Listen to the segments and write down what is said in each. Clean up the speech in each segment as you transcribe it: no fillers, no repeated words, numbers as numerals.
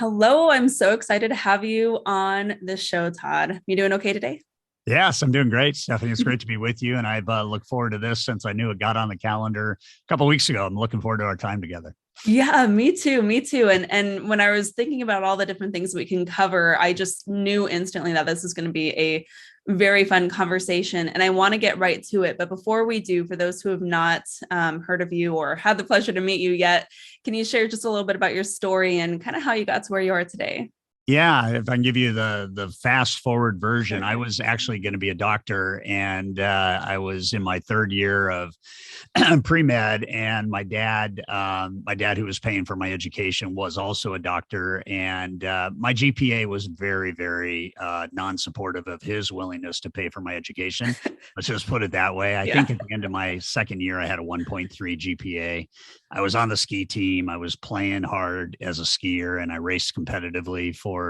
Hello, I'm so excited to have you on the show, Todd. You doing okay today? Yes, I'm doing great, Stephanie. It's great to be with you, and I've looked forward to this since I knew it got on the calendar a couple of weeks ago. I'm looking forward to our time together. Yeah, me too, me too. And when I was thinking about all the different things we can cover, I just knew instantly that this is going to be a very fun conversation, and I want to get right to it. But before we do, for those who have not heard of you or had the pleasure to meet you yet, can you share just a little bit about your story and kind of how you got to where you are today? Yeah, if I can give you the fast forward version, I Sure. was actually going to be a doctor, and I was in my third year of pre med, and my dad who was paying for my education was also a doctor, and my GPA was very non supportive of his willingness to pay for my education. Let's just put it that way. I Yeah. think at the end of my second year, I had a 1.3 GPA. I was on the ski team. I was playing hard as a skier, and I raced competitively for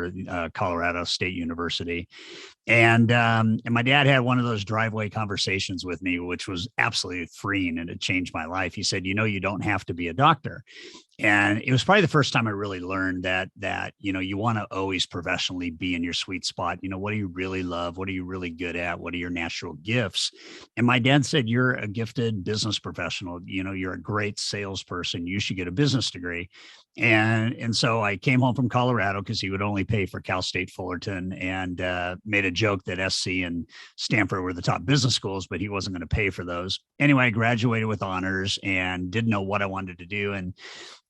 Colorado State University. And my dad had one of those driveway conversations with me, which was absolutely freeing, and it changed my life. He said, you don't have to be a doctor. And it was probably the first time I really learned that you want to always professionally be in your sweet spot. What do you really love? What are you really good at? What are your natural gifts? And my dad said, you're a gifted business professional. You're a great salesperson. You should get a business degree. And so I came home from Colorado because he would only pay for Cal State Fullerton, and made a joke that SC and Stanford were the top business schools, but he wasn't going to pay for those. Anyway, I graduated with honors and didn't know what I wanted to do. And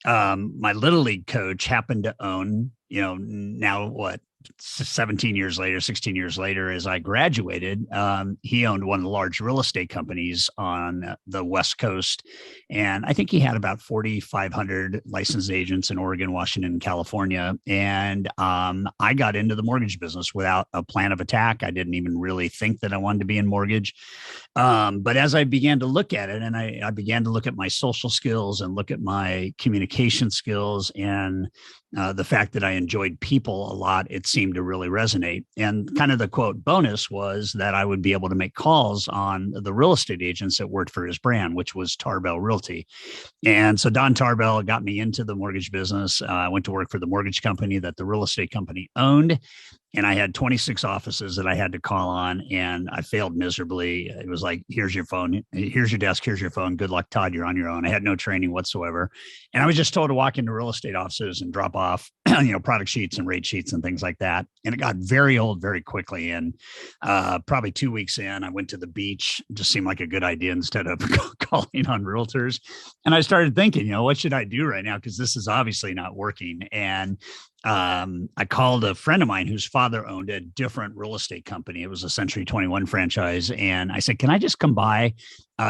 my little league coach happened to own, now what, 17 years later, 16 years later, as I graduated, he owned one of the large real estate companies on the West Coast. And I think he had about 4,500 licensed agents in Oregon, Washington, and California. And I got into the mortgage business without a plan of attack. I didn't even really think that I wanted to be in mortgage. But as I began to look at it, and I began to look at my social skills and look at my communication skills and the fact that I enjoyed people a lot, it seemed to really resonate. And kind of the quote bonus was that I would be able to make calls on the real estate agents that worked for his brand, which was Tarbell Realty. And so Don Tarbell got me into the mortgage business. I went to work for the mortgage company that the real estate company owned. And I had 26 offices that I had to call on, and I failed miserably. It was like, here's your phone, here's your desk, here's your phone. Good luck, Todd. You're on your own. I had no training whatsoever. And I was just told to walk into real estate offices and drop off, product sheets and rate sheets and things like that. And it got very old very quickly. And probably 2 weeks in, I went to the beach. It just seemed like a good idea instead of calling on realtors. And I started thinking, what should I do right now? Because this is obviously not working. And I called a friend of mine whose father owned a different real estate company. It was a Century 21 franchise. And I said, can I just come by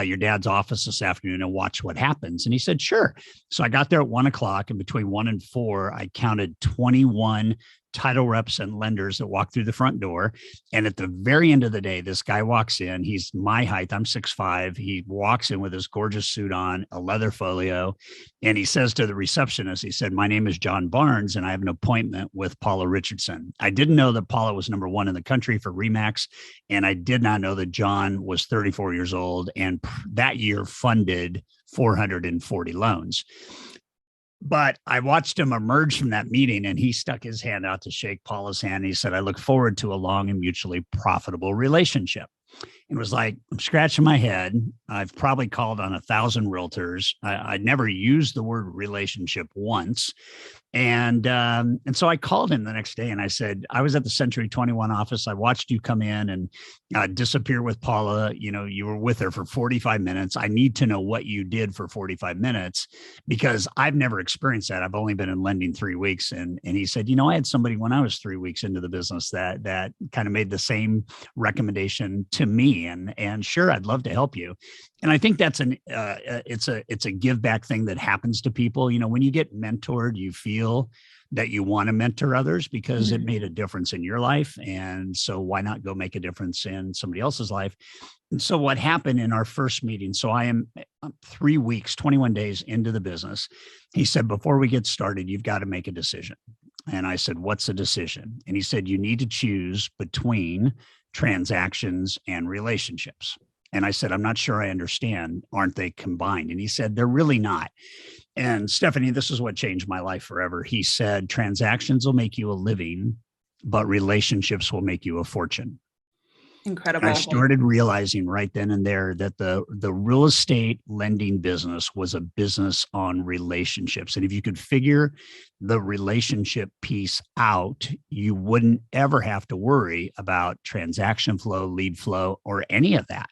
your dad's office this afternoon and watch what happens? And he said, sure. So I got there at 1 o'clock, and between 1 and 4, I counted 21 title reps and lenders that walked through the front door. And at the very end of the day, this guy walks in. He's my height. I'm 6'5". He walks in with his gorgeous suit on, a leather folio. And he says to the receptionist, he said, my name is John Barnes, and I have an appointment with Paula Richardson. I didn't know that Paula was #1 in the country for Remax. And I did not know that John was 34 years old and that year funded 440 loans. But I watched him emerge from that meeting, and he stuck his hand out to shake Paula's hand. And he said, I look forward to a long and mutually profitable relationship. It was like, I'm scratching my head. I've probably called on 1,000 realtors. I never used the word relationship once. And so I called him the next day and I said, I was at the Century 21 office. I watched you come in and disappear with Paula. You were with her for 45 minutes. I need to know what you did for 45 minutes because I've never experienced that. I've only been in lending 3 weeks. And he said, I had somebody when I was 3 weeks into the business that kind of made the same recommendation to me. And sure, I'd love to help you. And I think that's it's a give back thing that happens to people. When you get mentored, you feel that you want to mentor others because it made a difference in your life. And so why not go make a difference in somebody else's life? And so what happened in our first meeting, so I am 3 weeks, 21 days into the business. He said, before we get started, you've got to make a decision. And I said, what's a decision? And he said, you need to choose between transactions and relationships. And I said, I'm not sure I understand. Aren't they combined? And he said, they're really not. And Stefanie, this is what changed my life forever. He said, transactions will make you a living, but relationships will make you a fortune. And I Incredible. started realizing right then and there that the real estate lending business was a business on relationships. And if you could figure the relationship piece out, you wouldn't ever have to worry about transaction flow, lead flow, or any of that.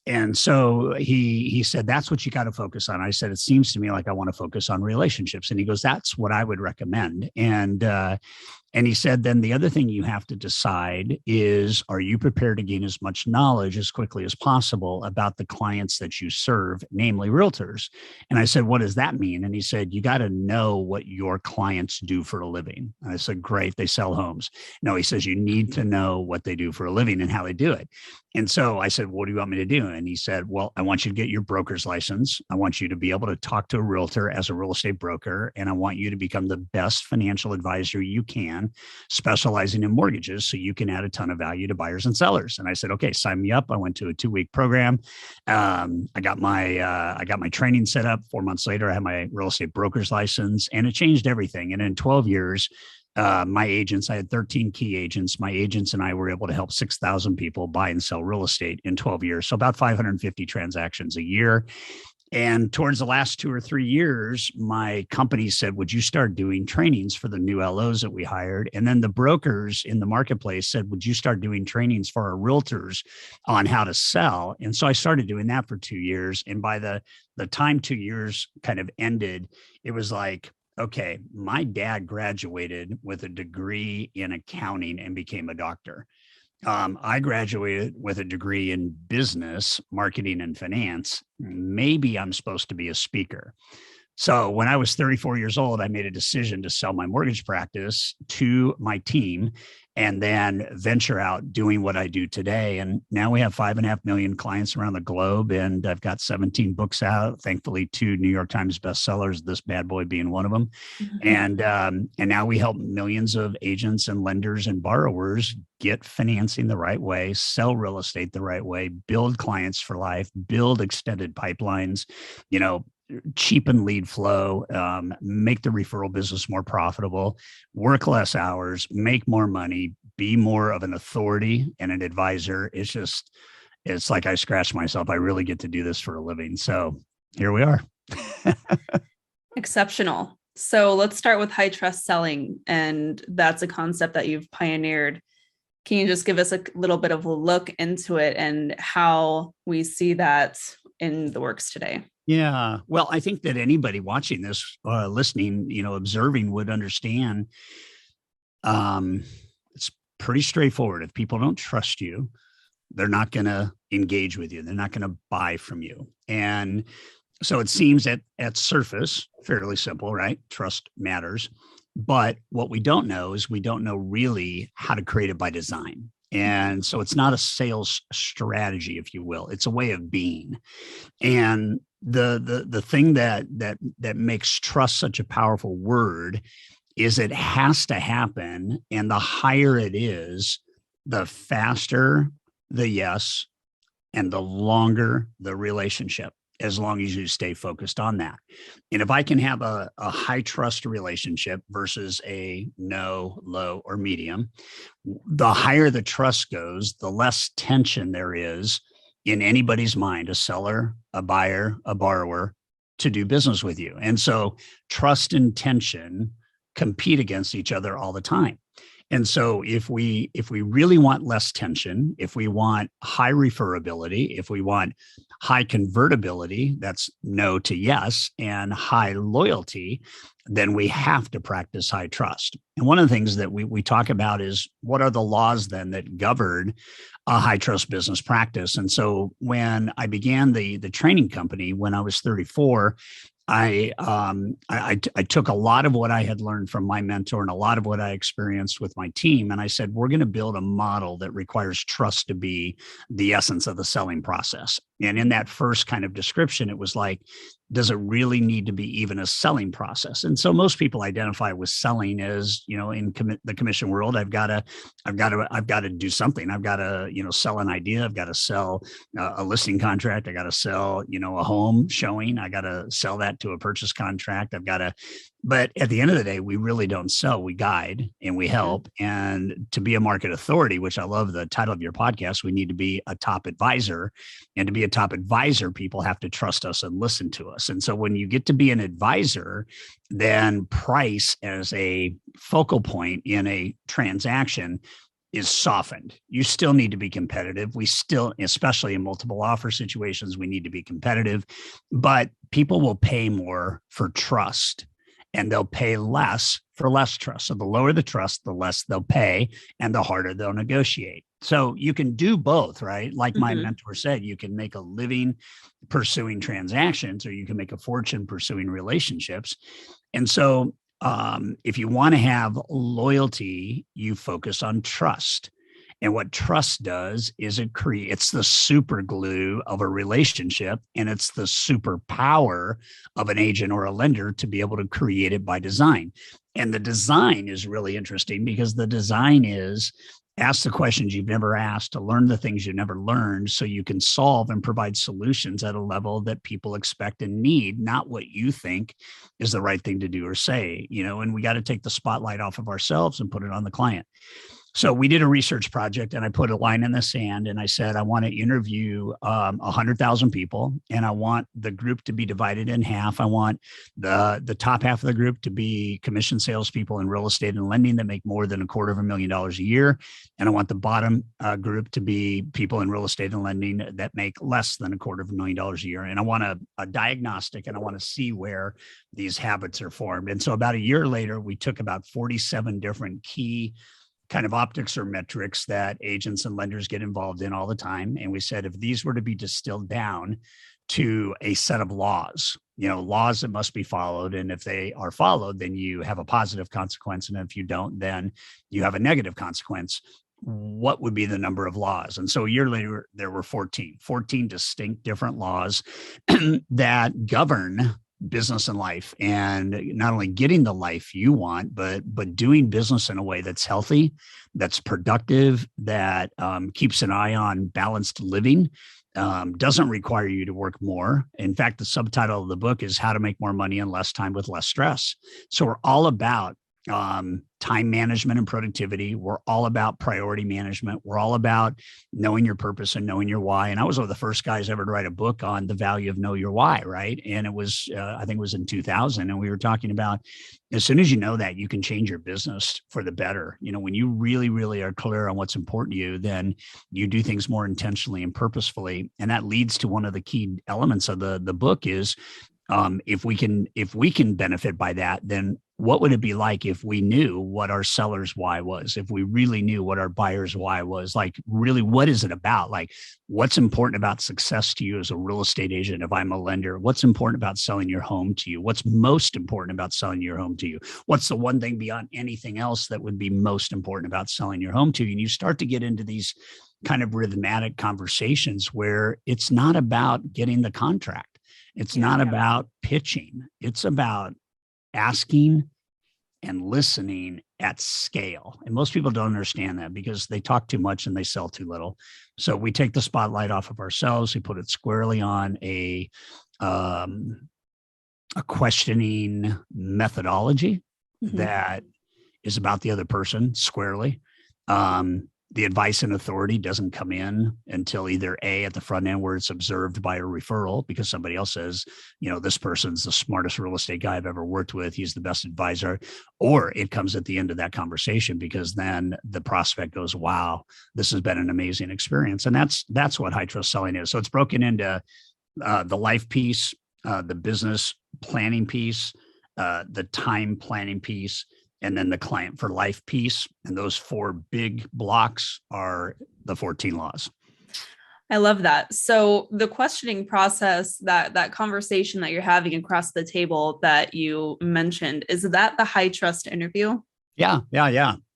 And so he said, that's what you got to focus on. I said, it seems to me like I want to focus on relationships. And he goes, that's what I would recommend. And he said, then the other thing you have to decide is, are you prepared to gain as much knowledge as quickly as possible about the clients that you serve, namely realtors? And I said, what does that mean? And he said, you got to know what your clients do for a living. And I said, great, they sell homes. No, he says, you need to know what they do for a living and how they do it. And so I said, what do you want me to do? And he said, well, I want you to get your broker's license. I want you to be able to talk to a realtor as a real estate broker. And I want you to become the best financial advisor you can, specializing in mortgages so you can add a ton of value to buyers and sellers. And I said, okay, sign me up. I went to a 2-week program. I got my training set up. 4 months later, I had my real estate broker's license, and it changed everything. And in 12 years, my agents, I had 13 key agents. My agents and I were able to help 6,000 people buy and sell real estate in 12 years. So about 550 transactions a year. And towards the last 2 or 3 years, my company said, would you start doing trainings for the new LOs that we hired? And then the brokers in the marketplace said, would you start doing trainings for our realtors on how to sell? And so I started doing that for 2 years. And by the time 2 years kind of ended, it was like, okay, my dad graduated with a degree in accounting and became a doctor. I graduated with a degree in business, marketing, and finance. Maybe I'm supposed to be a speaker. So when I was 34 years old, I made a decision to sell my mortgage practice to my team and then venture out doing what I do today. And now we have 5.5 million clients around the globe, and I've got 17 books out, thankfully 2 New York Times bestsellers, this bad boy being one of them. And now we help millions of agents and lenders and borrowers get financing the right way, sell real estate the right way, build clients for life, build extended pipelines, cheapen lead flow, make the referral business more profitable, work less hours, make more money, be more of an authority and an advisor. It's like I scratch myself. I really get to do this for a living. So here we are. Exceptional. So let's start with high trust selling. And that's a concept that you've pioneered. Can you just give us a little bit of a look into it and how we see that in the works today? Yeah. Well, I think that anybody watching this, listening, observing would understand. It's pretty straightforward. If people don't trust you, they're not going to engage with you. They're not going to buy from you. And so it seems at surface, fairly simple, right? Trust matters. But what we don't know is we don't know really how to create it by design. And so it's not a sales strategy, if you will. It's a way of being. And the thing that makes trust such a powerful word is it has to happen. And the higher it is, the faster the yes and the longer the relationship, as long as you stay focused on that. And if I can have a high trust relationship versus a no, low, or medium, the higher the trust goes, the less tension there is in anybody's mind, a seller, a buyer, a borrower, to do business with you. And so trust and tension compete against each other all the time. And so if we really want less tension, if we want high referability, if we want high convertibility, that's no to yes, and high loyalty, then we have to practice high trust. And one of the things that we talk about is, what are the laws then that govern a high trust business practice? And so when I began the training company when I was 34, I took a lot of what I had learned from my mentor and a lot of what I experienced with my team. And I said, we're going to build a model that requires trust to be the essence of the selling process. And in that first kind of description, it was like, does it really need to be even a selling process? And so most people identify with selling as, in the commission world, I've got to do something. I've got to, sell an idea. I've got to sell a listing contract. I got to sell, a home showing. I got to sell that to a purchase contract. But at the end of the day, we really don't sell. We guide and we help. And to be a market authority, which I love the title of your podcast, we need to be a top advisor. And to be a top advisor, people have to trust us and listen to us. And so when you get to be an advisor, then price as a focal point in a transaction is softened. You still need to be competitive. We still, especially in multiple offer situations, we need to be competitive, but people will pay more for trust. And they'll pay less for less trust. So the lower the trust, the less they'll pay and the harder they'll negotiate. So you can do both, right? Like my mentor said, you can make a living pursuing transactions, or you can make a fortune pursuing relationships. And so if you want to have loyalty, you focus on trust. And what trust does is it's the super glue of a relationship, and it's the superpower of an agent or a lender to be able to create it by design. And the design is really interesting because the design is ask the questions you've never asked, to learn the things you've never learned, so you can solve and provide solutions at a level that people expect and need, not what you think is the right thing to do or say, and we got to take the spotlight off of ourselves and put it on the client. So we did a research project, and I put a line in the sand, and I said, I want to interview 100,000 people, and I want the group to be divided in half. I want the top half of the group to be commission salespeople in real estate and lending that make more than $250,000 a year. And I want the bottom group to be people in real estate and lending that make less than $250,000 a year. And I want a diagnostic, and I want to see where these habits are formed. And so about a year later, we took about 47 different key kind of optics or metrics that agents and lenders get involved in all the time. And we said, if these were to be distilled down to a set of laws, laws that must be followed. And if they are followed, then you have a positive consequence. And if you don't, then you have a negative consequence. What would be the number of laws? And so a year later, there were 14 distinct different laws that govern business and life, and not only getting the life you want, but doing business in a way that's healthy, that's productive, that keeps an eye on balanced living, doesn't require you to work more. In fact, the subtitle of the book is How to Make More Money in Less Time with Less Stress. So we're all about time management and productivity. We're all about priority management. We're all about knowing your purpose and knowing your why. And I was one of the first guys ever to write a book on the value of know your why, right? And it was, I think it was in 2000. And we were talking about, as soon as you know that, you can change your business for the better. When you really, really are clear on what's important to you, then you do things more intentionally and purposefully. And that leads to one of the key elements of the book is, if we can benefit by that, then what would it be like if we knew what our seller's why was? If we really knew what our buyer's why was? Like, really, what is it about? Like, what's important about success to you as a real estate agent? If I'm a lender, what's important about selling your home to you? What's most important about selling your home to you? What's the one thing beyond anything else that would be most important about selling your home to you? And you start to get into these kind of rhythmatic conversations where it's not about getting the contract. It's not about pitching. It's about asking and listening at scale. And most people don't understand that because they talk too much and they sell too little. So we take the spotlight off of ourselves. We put it squarely on a questioning methodology that is about the other person squarely. The advice and authority doesn't come in until either A, at the front end where it's observed by a referral because somebody else says, this person's the smartest real estate guy I've ever worked with. He's the best advisor. Or it comes at the end of that conversation because then the prospect goes, wow, this has been an amazing experience. And that's what high trust selling is. So it's broken into the life piece, the business planning piece, the time planning piece, and then the client for life piece. And those 4 big blocks are the 14 laws. I love that. So the questioning process, that conversation that you're having across the table that you mentioned, is that the high trust interview? Yeah.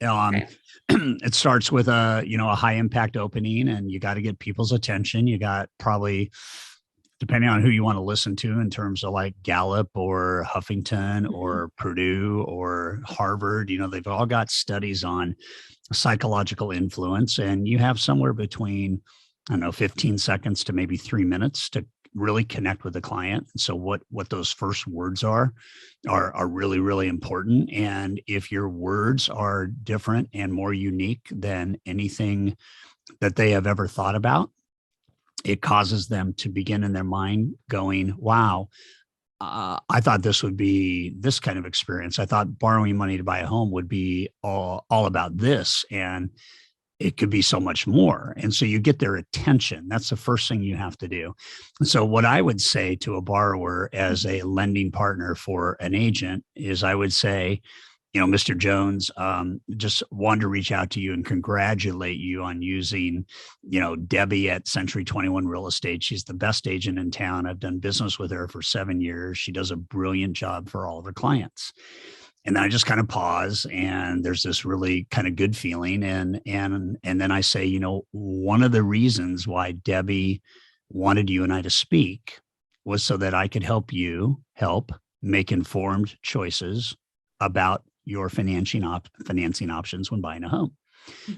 Okay. It starts with a high impact opening, and you got to get people's attention. You got probably, depending on who you want to listen to in terms of like Gallup or Huffington Mhm. or Purdue or Harvard, they've all got studies on psychological influence, and you have somewhere between, I don't know, 15 seconds to maybe 3 minutes to really connect with the client. And so what those first words are really, really important. And if your words are different and more unique than anything that they have ever thought about, it causes them to begin in their mind going, wow, I thought this would be this kind of experience. I thought borrowing money to buy a home would be all about this. And it could be so much more. And so you get their attention. That's the first thing you have to do. And so what I would say to a borrower as a lending partner for an agent is I would say, Mr. Jones, just wanted to reach out to you and congratulate you on using, Debbie at Century 21 Real Estate. She's the best agent in town. I've done business with her for 7 years. She does a brilliant job for all of her clients. And then I just kind of pause, and there's this really kind of good feeling. And then I say, one of the reasons why Debbie wanted you and I to speak was so that I could help make informed choices about your financing options when buying a home.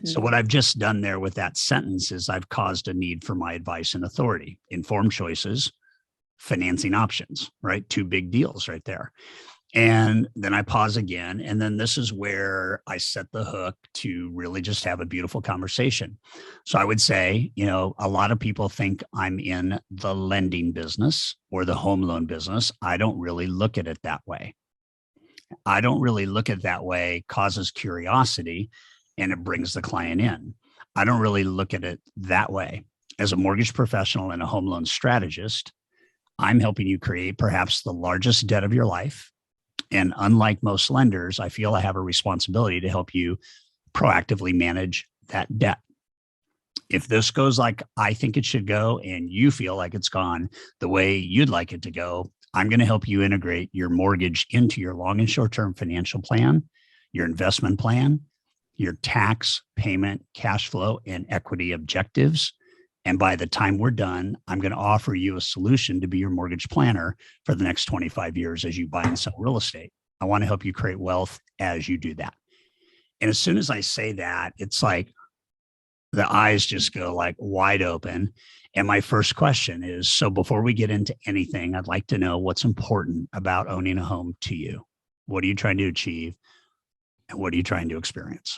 So Mhm. what I've just done there with that sentence is I've caused a need for my advice and authority, informed choices, financing options, right? Two big deals right there. And then I pause again. And then this is where I set the hook to really just have a beautiful conversation. So I would say, a lot of people think I'm in the lending business or the home loan business. I don't really look at it that way. I don't really look at it that way, causes curiosity, and it brings the client in. I don't really look at it that way. As a mortgage professional and a home loan strategist, I'm helping you create perhaps the largest debt of your life. And unlike most lenders, I feel I have a responsibility to help you proactively manage that debt. If this goes like I think it should go and you feel like it's gone the way you'd like it to go, I'm going to help you integrate your mortgage into your long and short term financial plan, your investment plan, your tax, payment, cash flow, and equity objectives. And by the time we're done, I'm going to offer you a solution to be your mortgage planner for the next 25 years as you buy and sell real estate. I want to help you create wealth as you do that. And as soon as I say that, it's like the eyes just go like wide open. And my first question is, so before we get into anything, I'd like to know what's important about owning a home to you. What are you trying to achieve? And what are you trying to experience?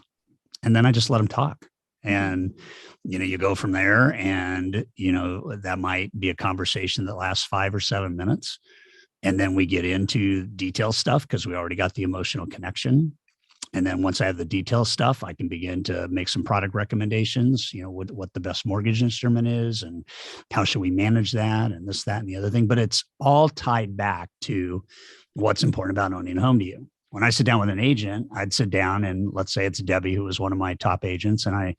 And then I just let them talk. Mhm. And, you go from there, and, that might be a conversation that lasts 5 or 7 minutes. And then we get into detail stuff because we already got the emotional connection. And then once I have the detail stuff, I can begin to make some product recommendations, what the best mortgage instrument is and how should we manage that and this, that, and the other thing. But it's all tied back to what's important about owning a home to you. When I sit down with an agent, I'd sit down and let's say it's Debbie, who is one of my top agents. And I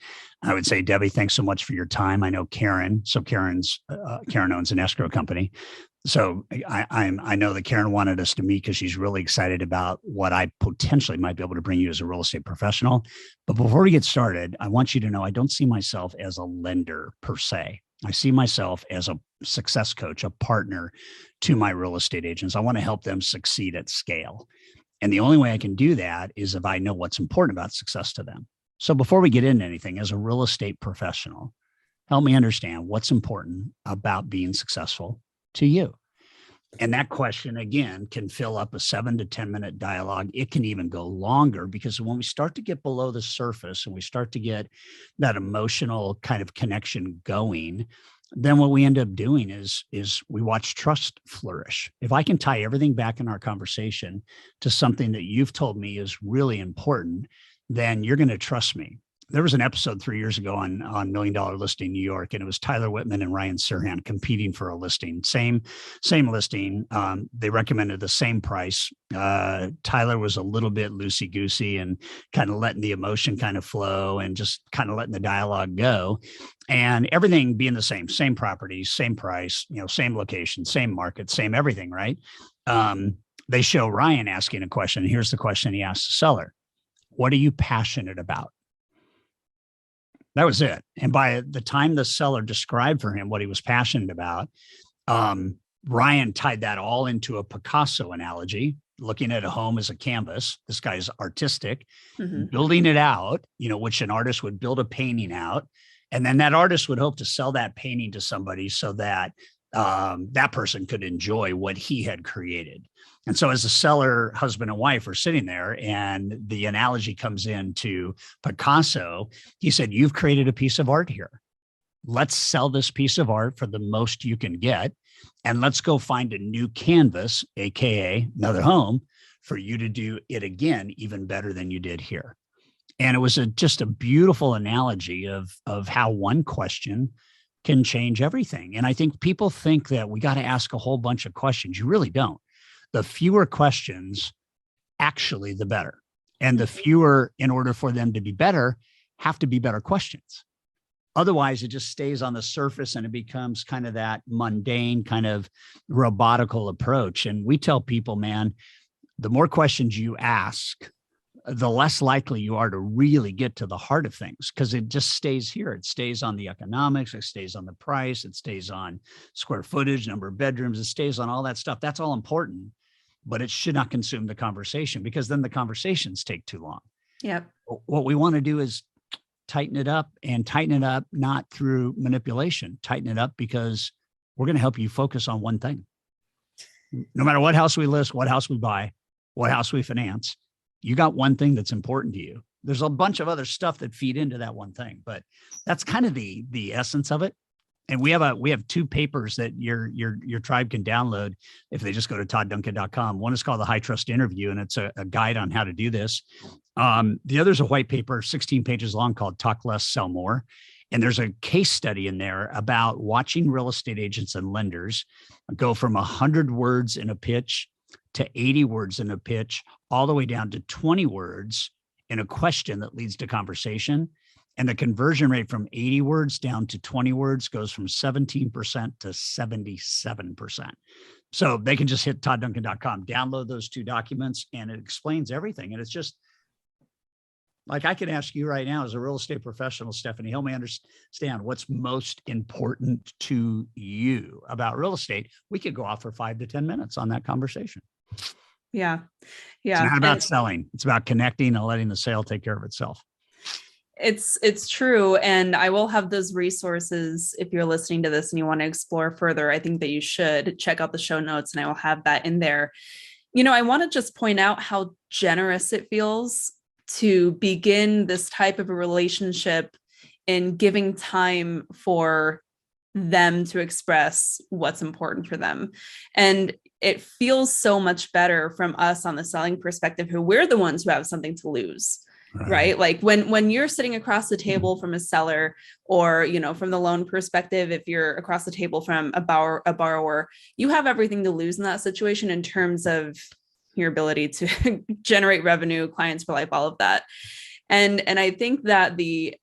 would say, Debbie, thanks so much for your time. I know Karen. So Karen owns an escrow company. So I know that Karen wanted us to meet because she's really excited about what I potentially might be able to bring you as a real estate professional. But before we get started, I want you to know I don't see myself as a lender per se. I see myself as a success coach, a partner to my real estate agents. I want to help them succeed at scale. And the only way I can do that is if I know what's important about success to them. So before we get into anything, as a real estate professional, help me understand what's important about being successful to you. And that question, again, can fill up a 7 to 10 minute dialogue. It can even go longer because when we start to get below the surface and we start to get that emotional kind of connection going, then what we end up doing is we watch trust flourish. If I can tie everything back in our conversation to something that you've told me is really important, then you're going to trust me. There was an episode 3 years ago on $1 Million Listing New York, and it was Tyler Whitman and Ryan Serhant competing for a listing. Same listing. They recommended the same price. Tyler was a little bit loosey goosey and kind of letting the emotion kind of flow and just kind of letting the dialogue go, and everything being the same property, same price, same location, same market, same everything. Right? They show Ryan asking a question. And here's the question he asked the seller: What are you passionate about? That was it. And by the time the seller described for him what he was passionate about, Ryan tied that all into a Picasso analogy, looking at a home as a canvas. This guy's artistic, building it out, which an artist would build a painting out. And then that artist would hope to sell that painting to somebody so that that person could enjoy what he had created. And so as a seller, husband and wife are sitting there, and the analogy comes into Picasso, he said, you've created a piece of art here. Let's sell this piece of art for the most you can get. And let's go find a new canvas, AKA another home, for you to do it again, even better than you did here. And it was just a beautiful analogy of how one question can change everything. And I think people think that we got to ask a whole bunch of questions. You really don't. The fewer questions, actually, the better. And the fewer, in order for them to be better, have to be better questions. Otherwise, it just stays on the surface and it becomes kind of that mundane, kind of robotical approach. And we tell people, man, the more questions you ask, the less likely you are to really get to the heart of things, because it just stays here. It stays on the economics. It stays on the price. It stays on square footage, number of bedrooms. It stays on all that stuff. That's all important, but it should not consume the conversation, because then the conversations take too long. Yep. What we want to do is tighten it up, and tighten it up not through manipulation. Tighten it up because we're going to help you focus on one thing. No matter what house we list, what house we buy, what house we finance, you got one thing that's important to you. There's a bunch of other stuff that feed into that one thing, but that's kind of the essence of it. And we have two papers that your tribe can download if they just go to toddduncan.com. One is called the High Trust Interview, and it's a guide on how to do this. The other is a white paper, 16 pages long, called Talk Less, Sell More. And there's a case study in there about watching real estate agents and lenders go from 100 words in a pitch to 80 words in a pitch, all the way down to 20 words in a question that leads to conversation. And the conversion rate from 80 words down to 20 words goes from 17% to 77%. So they can just hit toddduncan.com, download those two documents, and it explains everything. And it's just like, I can ask you right now, as a real estate professional, Stefanie, help me understand what's most important to you about real estate. We could go off for 5 to 10 minutes on that conversation. Yeah. It's not about selling. It's about connecting and letting the sale take care of itself. It's true. And I will have those resources. If you're listening to this and you want to explore further, I think that you should check out the show notes, and I will have that in there. I want to just point out how generous it feels to begin this type of a relationship in giving time for them to express what's important for them. And it feels so much better from us on the selling perspective, who we're the ones who have something to lose. Right. Like when you're sitting across the table from a seller, or, from the loan perspective, if you're across the table from a borrower, you have everything to lose in that situation in terms of your ability to generate revenue, clients for life, all of that. And I think that the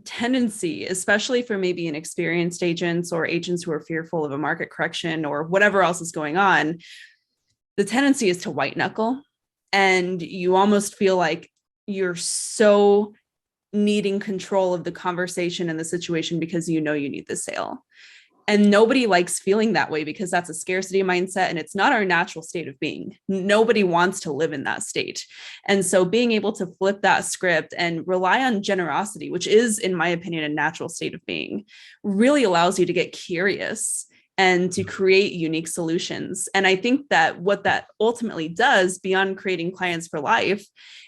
tendency, especially for maybe inexperienced agents or agents who are fearful of a market correction or whatever else is going on, the tendency is to white knuckle. And you almost feel like you're so needing control of the conversation and the situation because you need the sale. And nobody likes feeling that way, because that's a scarcity mindset, and it's not our natural state of being. Nobody wants to live in that state. And so being able to flip that script and rely on generosity, which is, in my opinion, a natural state of being, really allows you to get curious and to create unique solutions. And I think that what that ultimately does, beyond creating clients for life,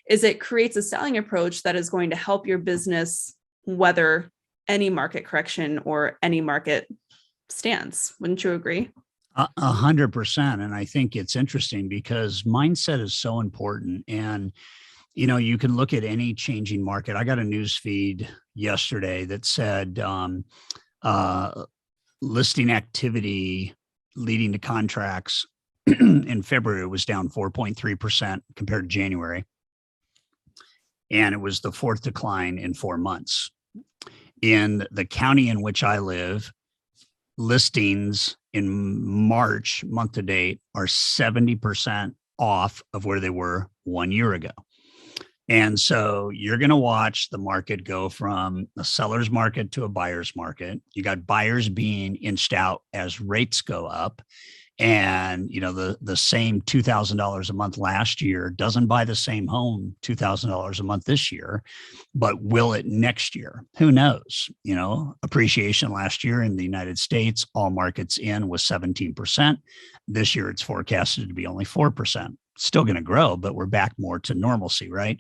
is it creates a selling approach that is going to help your business weather any market correction or any market stance. Wouldn't you agree? 100%. And I think it's interesting because mindset is so important. And, you can look at any changing market. I got a news feed yesterday that said, listing activity leading to contracts in February was down 4.3% compared to January. And it was the fourth decline in 4 months. In the county in which I live, listings in March, month to date, are 70% off of where they were 1 year ago. And so you're going to watch the market go from a seller's market to a buyer's market. You got buyers being inched out as rates go up. And the same $2,000 a month last year doesn't buy the same home $2,000 a month this year, but will it next year? Who knows? Appreciation last year in the United States, all markets in, was 17%. This year it's forecasted to be only 4%. Still going to grow, but we're back more to normalcy, right?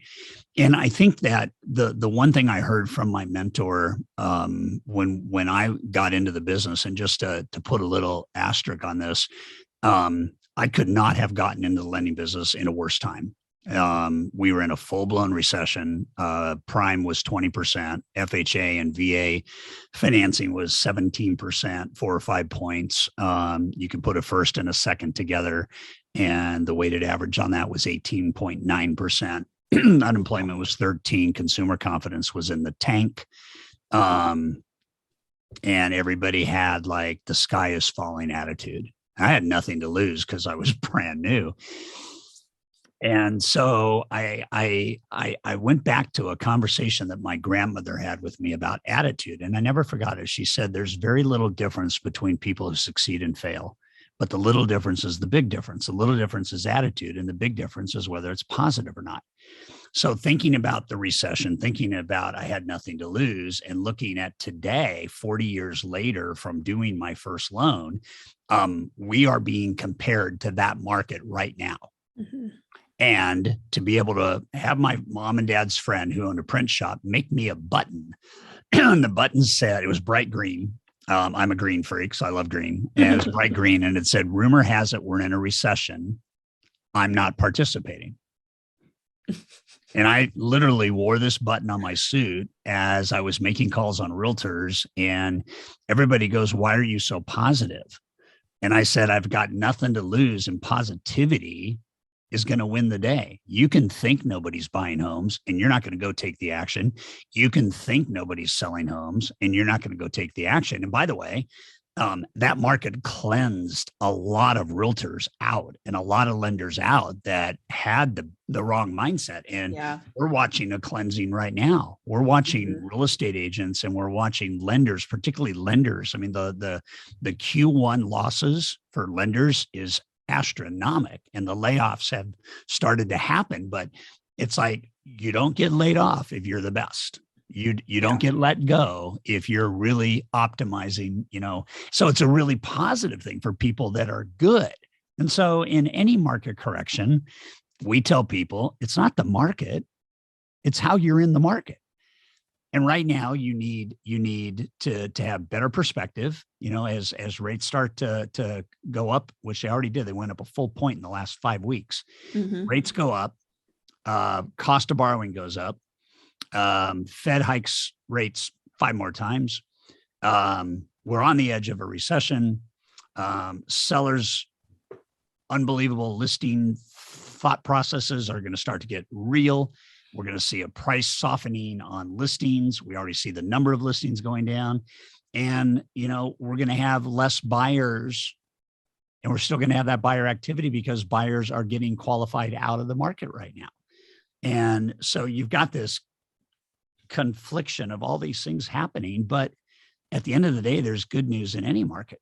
And I think that the one thing I heard from my mentor when I got into the business, and just to put a little asterisk on this, I could not have gotten into the lending business in a worse time. We were in a full-blown recession. Prime was 20%. FHA and VA financing was 17%, 4 or 5 points. You can put a first and a second together, and the weighted average on that was 18.9%. Unemployment was 13. Consumer confidence was in the tank. And everybody had like the sky is falling attitude. I had nothing to lose because I was brand new. And so I went back to a conversation that my grandmother had with me about attitude. And I never forgot it. She said, there's very little difference between people who succeed and fail. But the little difference is the big difference. The little difference is attitude, and the big difference is whether it's positive or not. So thinking about the recession, thinking about I had nothing to lose, and looking at today, 40 years later from doing my first loan, we are being compared to that market right now. Mm-hmm. And to be able to have my mom and dad's friend who owned a print shop make me a button, and the button said, it was bright green. I'm a green freak, so I love green. And it was bright green, and it said, rumor has it we're in a recession. I'm not participating. And I literally wore this button on my suit as I was making calls on realtors, and everybody goes, why are you so positive? And I said, I've got nothing to lose, and positivity is going to win the day. You can think nobody's buying homes and you're not going to go take the action. You can think nobody's selling homes and you're not going to go take the action. And by the way, that market cleansed a lot of realtors out and a lot of lenders out that had the wrong mindset. And we're watching a cleansing right now. We're watching real estate agents, and we're watching lenders, particularly lenders. I mean, the Q1 losses for lenders is astronomical, and the layoffs have started to happen. But it's like, you don't get laid off if you're the best. You don't get let go if you're really optimizing, so it's a really positive thing for people that are good. And so in any market correction, we tell people it's not the market, it's how you're in the market. And right now you need to have better perspective, as rates start to go up, which they already did. They went up a full point in the last 5 weeks. Mm-hmm. Rates go up, cost of borrowing goes up. Fed hikes rates 5 more times. We're on the edge of a recession. Sellers' unbelievable listing thought processes are going to start to get real. We're going to see a price softening on listings. We already see the number of listings going down. And, we're going to have less buyers, and we're still going to have that buyer activity because buyers are getting qualified out of the market right now. And so you've got this confliction of all these things happening, but at the end of the day, there's good news in any market.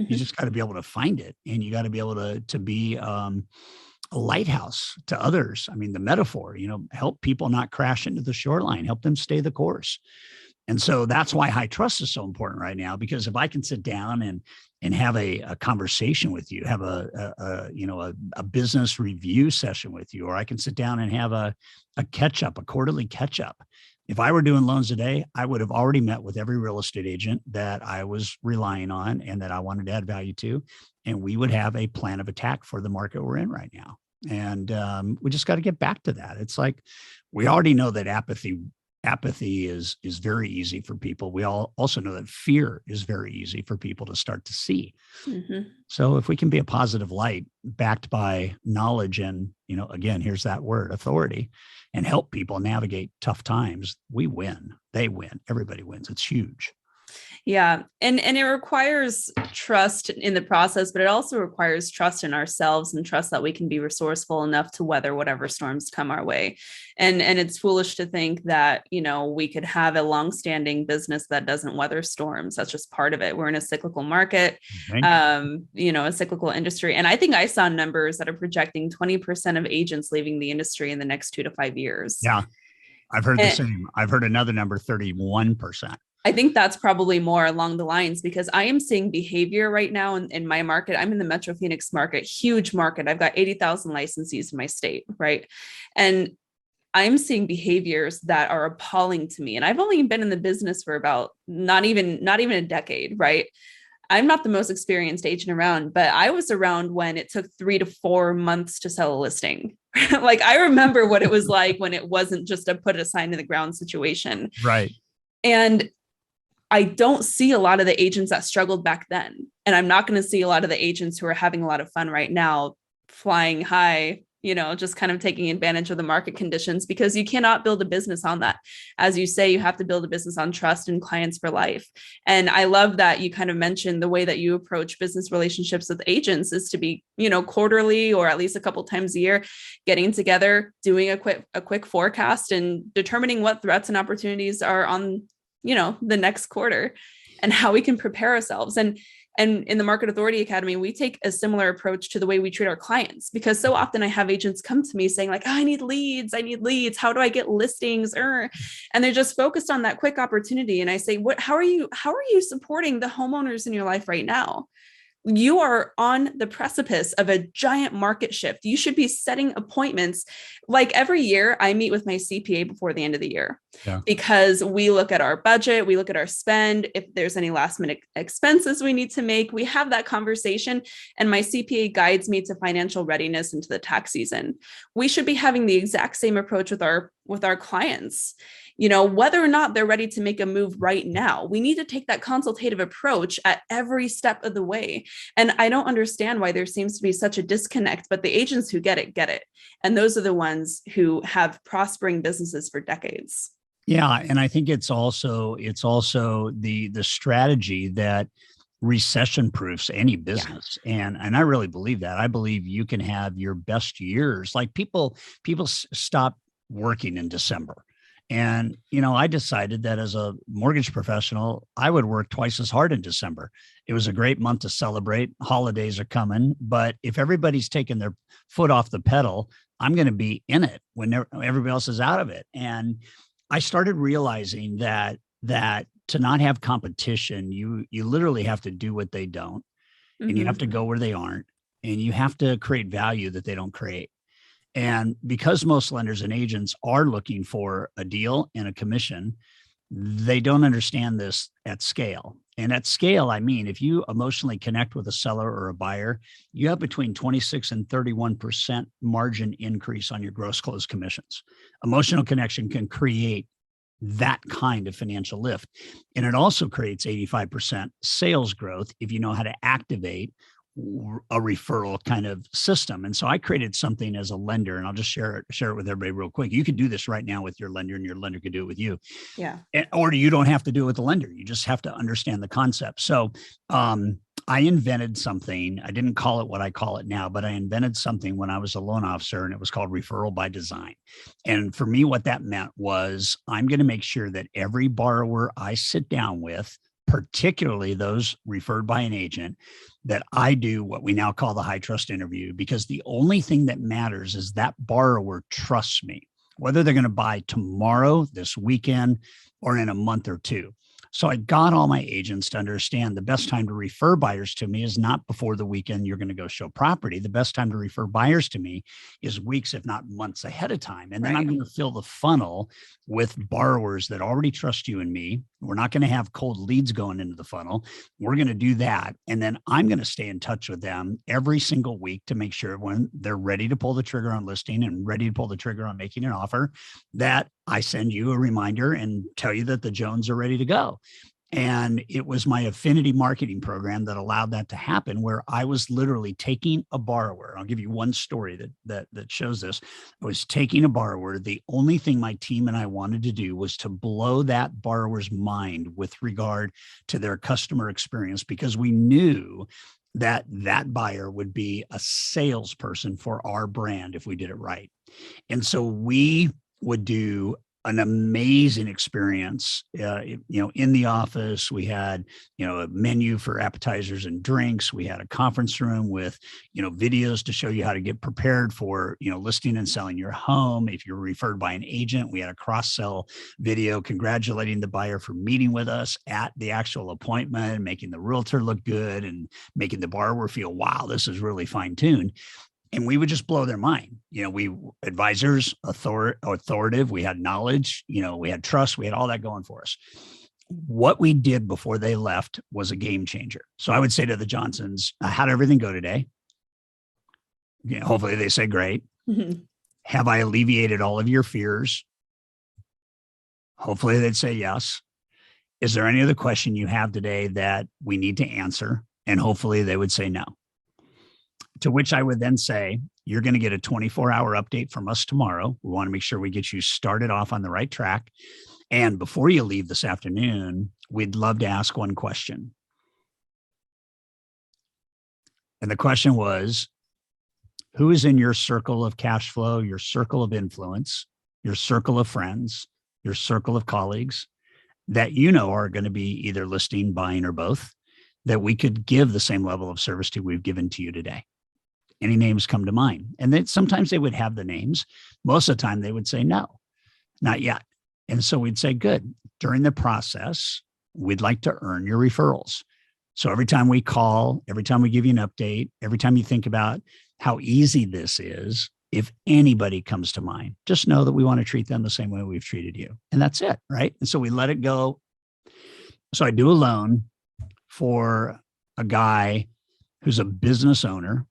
Mm-hmm. You just got to be able to find it, and you got to be able to be a lighthouse to others. I mean, the metaphor, help people not crash into the shoreline, help them stay the course. And so that's why high trust is so important right now, because if I can sit down and have a conversation with you, have a business review session with you, or I can sit down and have a quarterly catch up. If I were doing loans today, I would have already met with every real estate agent that I was relying on and that I wanted to add value to. And we would have a plan of attack for the market we're in right now. And we just got to get back to that. It's like, we already know that apathy is very easy for people. We all also know that fear is very easy for people to start to see. Mm-hmm. So if we can be a positive light backed by knowledge and, again, here's that word, authority, and help people navigate tough times, we win. They win. Everybody wins. It's huge. Yeah. And it requires trust in the process, but it also requires trust in ourselves and trust that we can be resourceful enough to weather whatever storms come our way. And it's foolish to think that, we could have a longstanding business that doesn't weather storms. That's just part of it. We're in a cyclical market, Right? a cyclical industry. And I think I saw numbers that are projecting 20% of agents leaving the industry in the next 2 to 5 years. Yeah. I've heard the And same. I've heard another number, 31%. I think that's probably more along the lines because I am seeing behavior right now in my market. I'm in the Metro Phoenix market, huge market. I've got 80,000 licensees in my state, right? And I'm seeing behaviors that are appalling to me. And I've only been in the business for about not even a decade, right? I'm not the most experienced agent around, but I was around when it took 3 to 4 months to sell a listing. Like I remember what it was like when it wasn't just a put a sign in the ground situation. Right. And I don't see a lot of the agents that struggled back then. And I'm not going to see a lot of the agents who are having a lot of fun right now, flying high, just kind of taking advantage of the market conditions, because you cannot build a business on that. As you say, you have to build a business on trust and clients for life. And I love that you kind of mentioned the way that you approach business relationships with agents is to be, quarterly or at least a couple times a year, getting together, doing a quick forecast and determining what threats and opportunities are on the next quarter and how we can prepare ourselves. And in the Market Authority Academy, we take a similar approach to the way we treat our clients, because so often I have agents come to me saying like, oh, I need leads. How do I get listings? And they're just focused on that quick opportunity. And I say, how are you supporting the homeowners in your life right now? You are on the precipice of a giant market shift. You should be setting appointments. Like every year, I meet with my CPA before the end of the year, because we look at our budget, we look at our spend. If there's any last minute expenses we need to make, we have that conversation. And my CPA guides me to financial readiness into the tax season. We should be having the exact same approach with our clients. Whether or not they're ready to make a move right now, we need to take that consultative approach at every step of the way. And I don't understand why there seems to be such a disconnect, but the agents who get it. And those are the ones who have prospering businesses for decades. Yeah. And I think it's also the strategy that recession proofs any business. Yeah. And I really believe that. I believe you can have your best years. Like people stop working in December. And, I decided that as a mortgage professional, I would work twice as hard in December. It was a great month to celebrate. Holidays are coming. But if everybody's taking their foot off the pedal, I'm going to be in it when everybody else is out of it. And I started realizing that to not have competition, you literally have to do what they don't, and you have to go where they aren't, and you have to create value that they don't create. And because most lenders and agents are looking for a deal and a commission, they don't understand this at scale. And at scale, I mean, if you emotionally connect with a seller or a buyer, you have between 26 and 31% margin increase on your gross close commissions. Emotional connection can create that kind of financial lift. And it also creates 85% sales growth if you know how to activate a referral kind of system. And so I created something as a lender, and I'll just share it with everybody real quick. You could do this right now with your lender, and your lender could do it with you. Yeah. Or you don't have to do it with the lender. You just have to understand the concept. So I invented something. I didn't call it what I call it now, but I invented something when I was a loan officer, and it was called Referral by Design. And for me, what that meant was I'm going to make sure that every borrower I sit down with, particularly those referred by an agent, that I do what we now call the high trust interview, because the only thing that matters is that borrower trusts me, whether they're going to buy tomorrow, this weekend, or in a month or two. So I got all my agents to understand the best time to refer buyers to me is not before the weekend you're going to go show property. The best time to refer buyers to me is weeks, if not months ahead of time. And then I'm going to fill the funnel with borrowers that already trust you and me. We're not going to have cold leads going into the funnel. We're going to do that. And then I'm going to stay in touch with them every single week to make sure when they're ready to pull the trigger on listing and ready to pull the trigger on making an offer, that I send you a reminder and tell you that the Jones are ready to go. And it was my affinity marketing program that allowed that to happen, where I was literally taking a borrower. I'll give you one story that shows this. I was taking a borrower. The only thing my team and I wanted to do was to blow that borrower's mind with regard to their customer experience, because we knew that that buyer would be a salesperson for our brand if we did it right. And so we would do an amazing experience. In the office, we had, a menu for appetizers and drinks. We had a conference room with, videos to show you how to get prepared for, listing and selling your home. If you're referred by an agent, we had a cross-sell video congratulating the buyer for meeting with us at the actual appointment, making the realtor look good and making the borrower feel, wow, this is really fine-tuned. And we would just blow their mind. We advisors, authoritative, we had knowledge, we had trust, we had all that going for us. What we did before they left was a game changer. So I would say to the Johnsons, how'd everything go today? Hopefully they say great. Have I alleviated all of your fears? Hopefully they'd say yes. Is there any other question you have today that we need to answer? And hopefully they would say no. To which I would then say, you're going to get a 24-hour update from us tomorrow. We want to make sure we get you started off on the right track. And before you leave this afternoon, we'd love to ask one question. And the question was, who is in your circle of cash flow, your circle of influence, your circle of friends, your circle of colleagues that are going to be either listing, buying, or both, that we could give the same level of service to we've given to you today? Any names come to mind? And then sometimes they would have the names. Most of the time they would say, no, not yet. And so we'd say, good. During the process, we'd like to earn your referrals. So every time we call, every time we give you an update, every time you think about how easy this is, if anybody comes to mind, just know that we want to treat them the same way we've treated you. And that's it, right? And so we let it go. So I do a loan for a guy who's a business owner.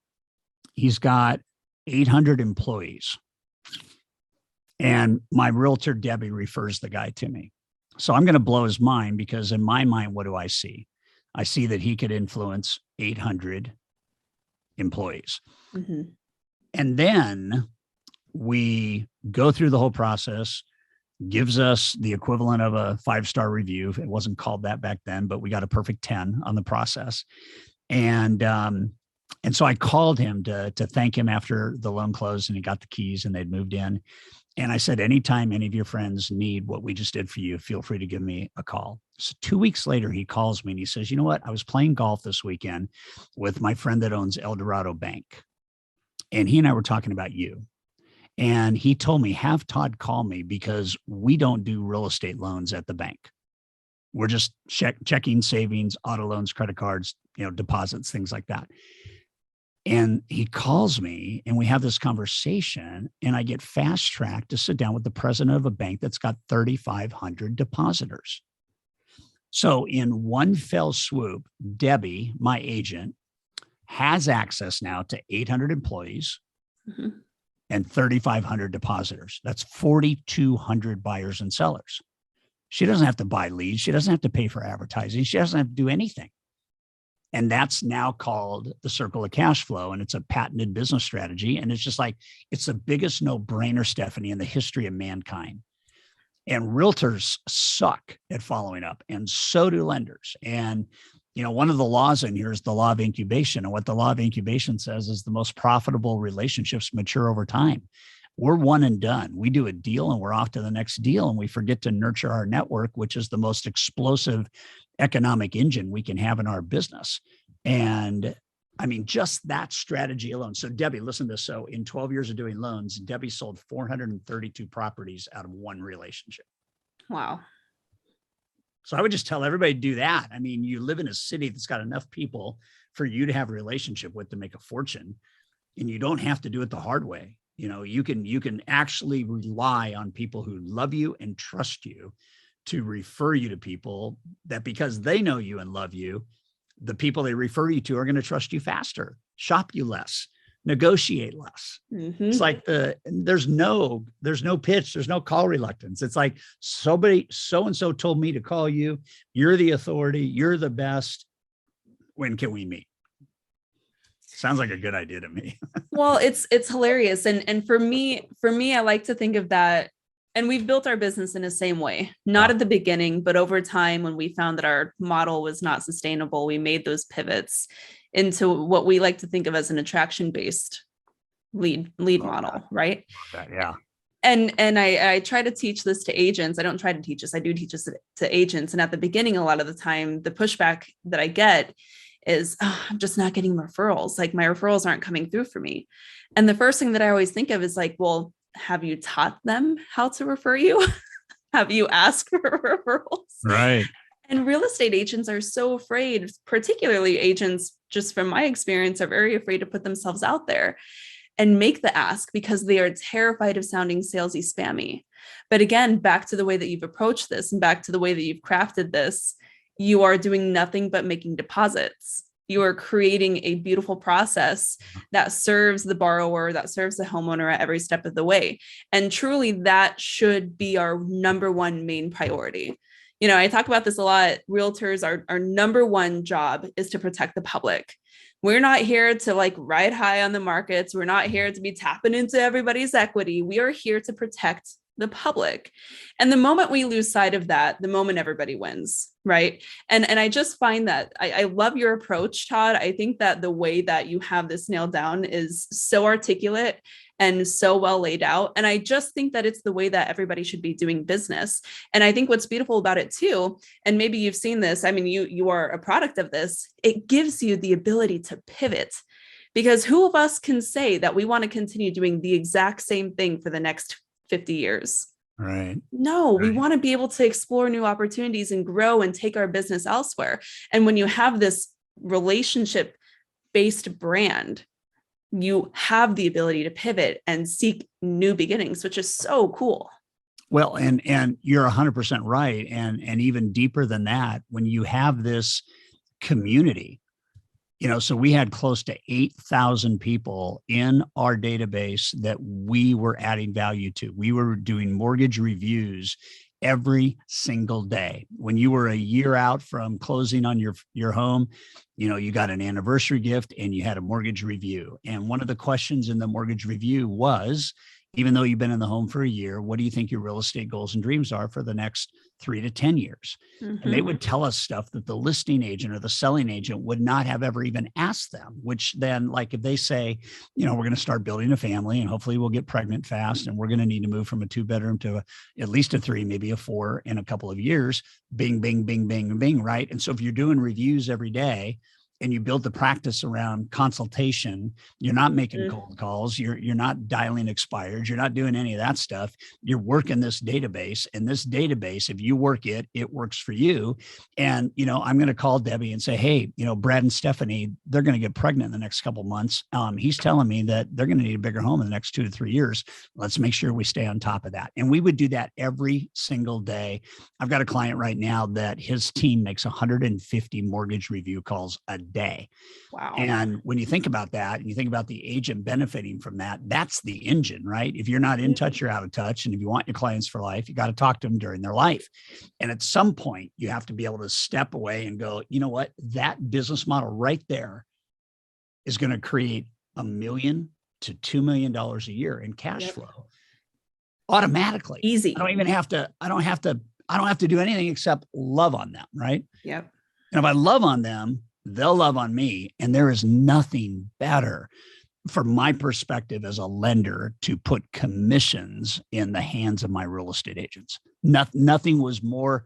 He's got 800 employees. And my realtor, Debbie, refers the guy to me. So I'm going to blow his mind, because in my mind, what do I see? I see that he could influence 800 employees. Mm-hmm. And then we go through the whole process, gives us the equivalent of a 5-star review. It wasn't called that back then, but we got a perfect 10 on the process. And so I called him to thank him after the loan closed and he got the keys and they'd moved in. And I said, anytime any of your friends need what we just did for you, feel free to give me a call. So 2 weeks later, he calls me and he says, you know what? I was playing golf this weekend with my friend that owns El Dorado Bank. And he and I were talking about you. And he told me, have Todd call me, because we don't do real estate loans at the bank. We're just checking, savings, auto loans, credit cards, deposits, things like that. And he calls me and we have this conversation, and I get fast tracked to sit down with the president of a bank that's got 3,500 depositors. So in one fell swoop, Debbie, my agent, has access now to 800 employees and 3,500 depositors. That's 4,200 buyers and sellers. She doesn't have to buy leads. She doesn't have to pay for advertising. She doesn't have to do anything. And that's now called the circle of cash flow. And it's a patented business strategy. And it's just like, it's the biggest no-brainer, Stefanie, in the history of mankind. And realtors suck at following up, and so do lenders. And, one of the laws in here is the law of incubation. And what the law of incubation says is the most profitable relationships mature over time. We're one and done. We do a deal and we're off to the next deal, and we forget to nurture our network, which is the most explosive economic engine we can have in our business. And I mean, just that strategy alone. So Debbie, listen to this. So in 12 years of doing loans, Debbie sold 432 properties out of one relationship. Wow. So I would just tell everybody to do that. I mean, you live in a city that's got enough people for you to have a relationship with to make a fortune, and you don't have to do it the hard way. You can actually rely on people who love you and trust you to refer you to people that, because they know you and love you, the people they refer you to are going to trust you faster, shop you less, negotiate less. Mm-hmm. It's like there's no pitch, there's no call reluctance. It's like so-and-so told me to call you. You're the authority. You're the best. When can we meet? Sounds like a good idea to me. Well, it's hilarious. And for me, I like to think of that. And we've built our business in the same way, not at the beginning, but over time, when we found that our model was not sustainable, we made those pivots into what we like to think of as an attraction-based lead model, right? Yeah. And I try to teach this to agents. I don't try to teach this. I do teach this to agents. And at the beginning, a lot of the time, the pushback that I get is, oh, I'm just not getting referrals. Like my referrals aren't coming through for me. And the first thing that I always think of is like, well, have you taught them how to refer you? Have you asked for referrals? Right. And real estate agents are so afraid, particularly agents, just from my experience, are very afraid to put themselves out there and make the ask because they are terrified of sounding salesy, spammy. But again, back to the way that you've approached this and back to the way that you've crafted this, you are doing nothing but making deposits. You are creating a beautiful process that serves the borrower, that serves the homeowner at every step of the way. And truly, that should be our number one main priority. You know, I talk about this a lot. Realtors, our number one job is to protect the public. We're not here to like ride high on the markets. We're not here to be tapping into everybody's equity. We are here to protect the public. And the moment we lose sight of that, the moment everybody wins, right? And I just find that I love your approach, Todd. I think that the way that you have this nailed down is so articulate and so well laid out. And I just think that it's the way that everybody should be doing business. And I think what's beautiful about it too, and maybe you've seen this, I mean, you are a product of this, it gives you the ability to pivot. Because who of us can say that we want to continue doing the exact same thing for the next 50 years? Right. No, we want to be able to explore new opportunities and grow and take our business elsewhere. And when you have this relationship-based brand, you have the ability to pivot and seek new beginnings, which is so cool. Well, and you're 100% right. And even deeper than that, when you have this community, you know, so we had close to 8,000 people in our database that we were adding value to. We were doing mortgage reviews every single day. When you were a year out from closing on your home, you know, you got an anniversary gift and you had a mortgage review. And one of the questions in the mortgage review was, even though you've been in the home for a year, what do you think your real estate goals and dreams are for the next 3 to 10 years? Mm-hmm. And they would tell us stuff that the listing agent or the selling agent would not have ever even asked them, which then, like if they say, you know, we're going to start building a family and hopefully we'll get pregnant fast and we're going to need to move from a 2-bedroom to at least a 3, maybe a 4 in a couple of years, bing, bing, bing, bing, bing, right? And so if you're doing reviews every day, and you build the practice around consultation, you're not making cold calls, you're not dialing expireds, you're not doing any of that stuff. You're working this database, and this database, if you work it, it works for you. And, you know, I'm going to call Debbie and say, hey, you know, Brad and Stephanie, they're going to get pregnant in the next couple of months. He's telling me that they're going to need a bigger home in the next 2 to 3 years. Let's make sure we stay on top of that. And we would do that every single day. I've got a client right now that his team makes 150 mortgage review calls a day. Wow. And when you think about that and you think about the agent benefiting from that, that's the engine, right? If you're not in touch, you're out of touch. And if you want your clients for life, you got to talk to them during their life. And at some point, you have to be able to step away and go, you know what, that business model right there is going to create $1 million to $2 million a year in cash flow automatically. Easy. I don't have to do anything except love on them, right? Yep. And if I love on them, they'll love on me. And there is nothing better from my perspective as a lender to put commissions in the hands of my real estate agents. Nothing was more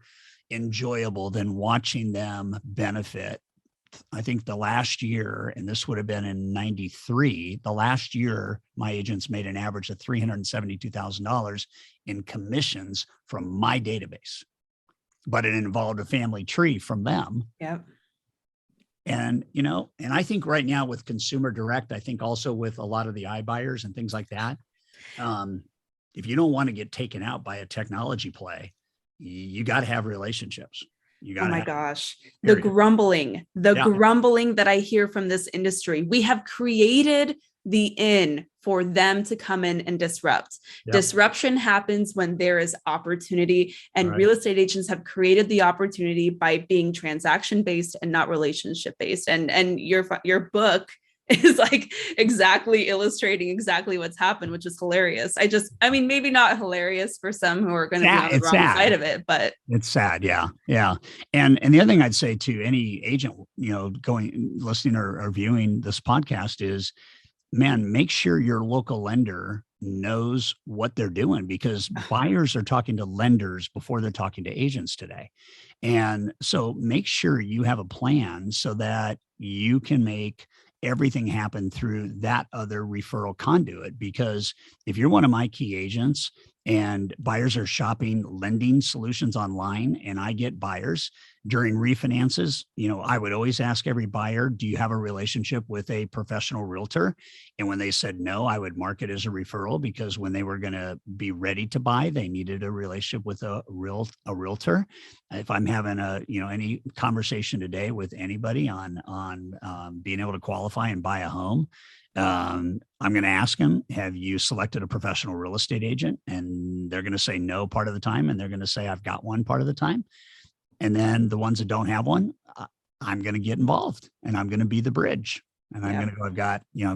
enjoyable than watching them benefit. I think the last year, and this would have been in 93, the last year, my agents made an average of $372,000 in commissions from my database, but it involved a family tree from them. Yep. And, you know, and I think right now with consumer direct, I think also with a lot of the iBuyers and things like that, if you don't want to get taken out by a technology play, you got to have relationships. Oh my gosh, the grumbling that I hear from this industry. We have created the in for them to come in and disrupt. Yep. Disruption happens when there is opportunity, and real estate agents have created the opportunity by being transaction based and not relationship based. And your book is like exactly illustrating exactly what's happened, which is hilarious. I mean, maybe not hilarious for some who are going to be on the wrong side of it, but it's sad. Yeah. Yeah. And the other thing I'd say to any agent, listening or viewing this podcast is, man, make sure your local lender knows what they're doing, because buyers are talking to lenders before they're talking to agents today. And so make sure you have a plan so that you can make everything happen through that other referral conduit. Because if you're one of my key agents and buyers are shopping lending solutions online, and I get buyers during refinances, I would always ask every buyer, do you have a relationship with a professional realtor? And when they said no, I would mark it as a referral, because when they were going to be ready to buy, they needed a relationship with a realtor. If I'm having any conversation today with anybody on being able to qualify and buy a home, I'm going to ask them, have you selected a professional real estate agent? And they're going to say no part of the time. And they're going to say, I've got one part of the time. And then the ones that don't have one, I'm going to get involved, and I'm going to be the bridge. And I'm going to go, I've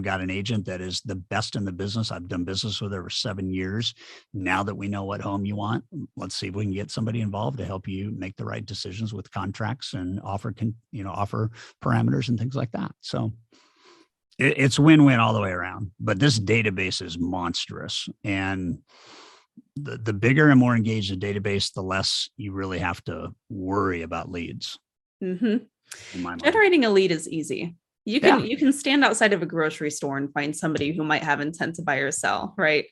got an agent that is the best in the business. I've done business with her for 7 years. Now that we know what home you want, let's see if we can get somebody involved to help you make the right decisions with contracts and offer parameters and things like that. So it's win-win all the way around. But this database is monstrous. And the bigger and more engaged the database, the less you really have to worry about leads. Mm-hmm. Generating a lead is easy. You can stand outside of a grocery store and find somebody who might have intent to buy or sell, right?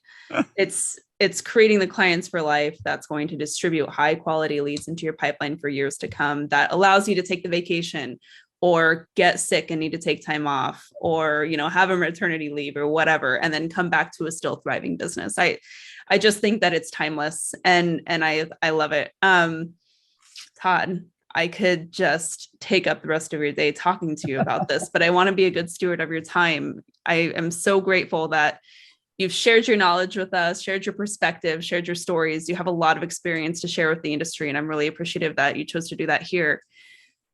It's creating the clients for life that's going to distribute high quality leads into your pipeline for years to come, that allows you to take the vacation or get sick and need to take time off, or, have a maternity leave or whatever, and then come back to a still thriving business. I just think that it's timeless, and I love it. Todd, I could just take up the rest of your day talking to you about this, but I want to be a good steward of your time. I am so grateful that you've shared your knowledge with us, shared your perspective, shared your stories. You have a lot of experience to share with the industry, and I'm really appreciative that you chose to do that here.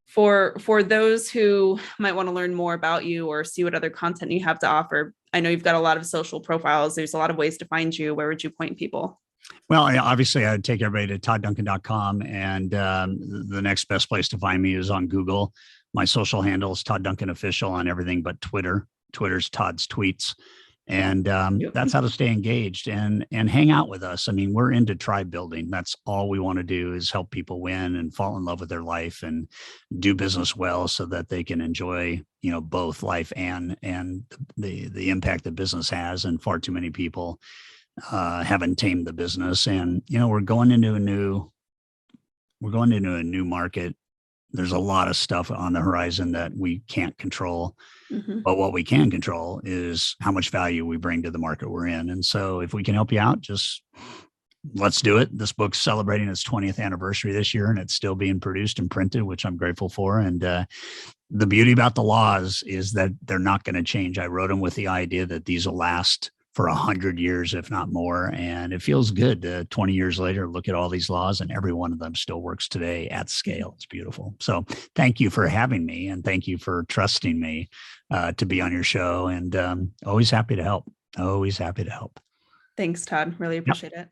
For those who might want to learn more about you or see what other content you have to offer, I know you've got a lot of social profiles. There's a lot of ways to find you. Where would you point people? Well, obviously, I'd take everybody to toddduncan.com, and the next best place to find me is on Google. My social handle is Todd Duncan Official on everything but Twitter. Twitter's Todd's Tweets. And that's how to stay engaged and hang out with us. I mean, we're into tribe building. That's all we want to do, is help people win and fall in love with their life and do business well, so that they can enjoy, both life and the impact that business has. And far too many people haven't tamed the business. And, we're going into a new market. There's a lot of stuff on the horizon that we can't control. Mm-hmm. But what we can control is how much value we bring to the market we're in. And so if we can help you out, just let's do it. This book's celebrating its 20th anniversary this year, and it's still being produced and printed, which I'm grateful for. And the beauty about the laws is that they're not going to change. I wrote them with the idea that these will last for 100 years, if not more. And it feels good to 20 years later, look at all these laws, and every one of them still works today at scale. It's beautiful. So thank you for having me, and thank you for trusting me to be on your show, and always happy to help. Always happy to help. Thanks, Todd. Really appreciate it.